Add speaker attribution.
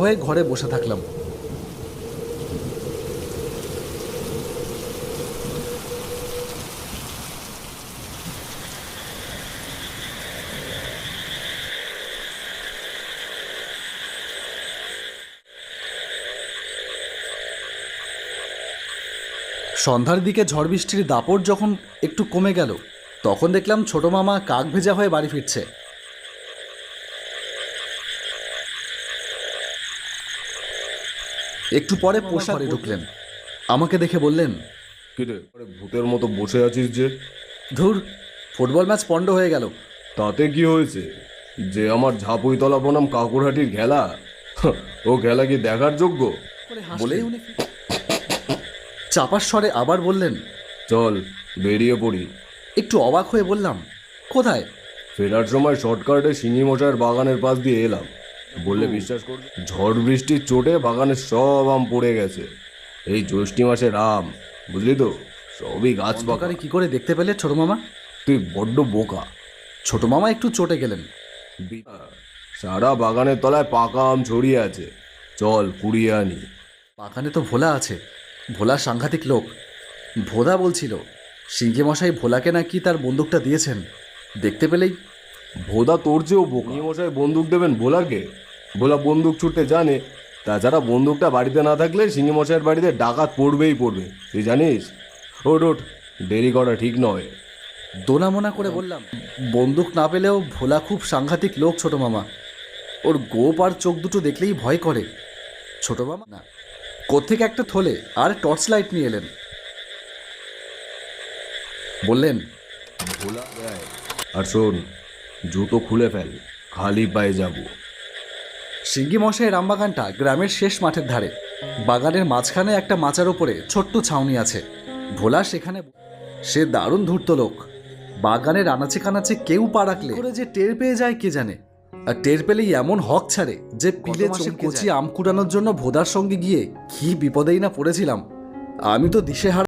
Speaker 1: হয়ে ঘরে বসে থাকলাম। সন্ধ্যার দিকে ঝড় বৃষ্টির দাপট যখন একটু কমে গেল, তখন দেখলাম ছোট মামা কাক ভেজা হয়ে বাড়ি ফিরছে। একটু পরে পোশাকে ঢুকলেন, আমাকে দেখে বললেন,
Speaker 2: কিরে ভূতের মতো বসে আছিস যে?
Speaker 1: ধুর, ফুটবল ম্যাচ পণ্ড হয়ে গেল।
Speaker 2: তাতে কি হয়েছে? যে আমার ঝাপুইতলা বনাম কাকুরহাটির খেলা, ও খেলা কি দেখার যোগ্য?
Speaker 1: বলেই উনি চাপার স্বরে আবার বললেন,
Speaker 2: চল বেরিয়ে পড়ি।
Speaker 1: একটু অবাক হয়ে বললাম, কোথায়?
Speaker 2: ফেরার সময় শর্টকাটে শিঙি মশাইয়ের বাগানের পাশ দিয়ে এলাম। বললে বিশ্বাস করবে, ঝড় বৃষ্টির চোটে বাগানের সব আম পড়ে গেছে। এই জ্যৈষ্ঠী মাসের আম, বুঝলি তো, সবই গাছ পাকা।
Speaker 1: অন্ধকারে কি করে দেখতে পেলে ছোট মামা?
Speaker 2: তুই বড্ড বোকা।
Speaker 1: ছোট মামা একটু চটে গেলেন।
Speaker 2: সারা বাগানের তলায় পাকা আম ছড়িয়ে আছে, চল কুড়িয়ে আনি।
Speaker 1: বাগানে তো ভোলা আছে, ভোলা সাংঘাতিক লোক। ভোদা বলছিল সিংহে মশাই ভোলাকে নাকি তার বন্দুকটা দিয়েছেন, দেখতে পেলেই।
Speaker 2: ভোদা তোর চেয়েও বোকা। মশাই বন্দুক দেবেন ভোলাকে? ভোলা বন্দুক ছুটতে জানে। তাছাড়া বন্দুকটা বাড়িতে না থাকলে সিংহে মশাইয়ের বাড়িতে ডাকাত পড়বেই পড়বে, তুই জানিস। ওঠ ওঠ, দেরি করা ঠিক নয়।
Speaker 1: দোনামোনা করে বললাম, বন্দুক না পেলেও ভোলা খুব সাংঘাতিক লোক ছোট মামা। ওর গোপ আর চোখ দুটো দেখলেই ভয় করে। ছোট মামা না, কোত্থেকে একটা থলে আর টর্চ লাইট নিয়ে এলেন। বললেন,
Speaker 2: ভোলা দেয়। আর শোন, জুতো খুলে ফেল, খালি পায়ে যাবো।
Speaker 1: সিঙ্গি মশাইয়ের আমবাগানটা গ্রামের শেষ মাঠের ধারে। বাগানের মাঝখানে একটা মাচার ওপরে ছোট্ট ছাউনি আছে। ভোলা সেখানে, সে দারুণ ধূর্ত লোক। বাগানের আনাচে কানাচে কেউ পা রাখলে করে যে টের পেয়ে যায় কে জানে। আর টের পেলেই এমন হক ছাড়ে যে পিলে মাসে কচি আম কুড়ানোর জন্য ভোদার সঙ্গে গিয়ে কি বিপদেই না পড়েছিলাম। আমি তো দিশেহারা।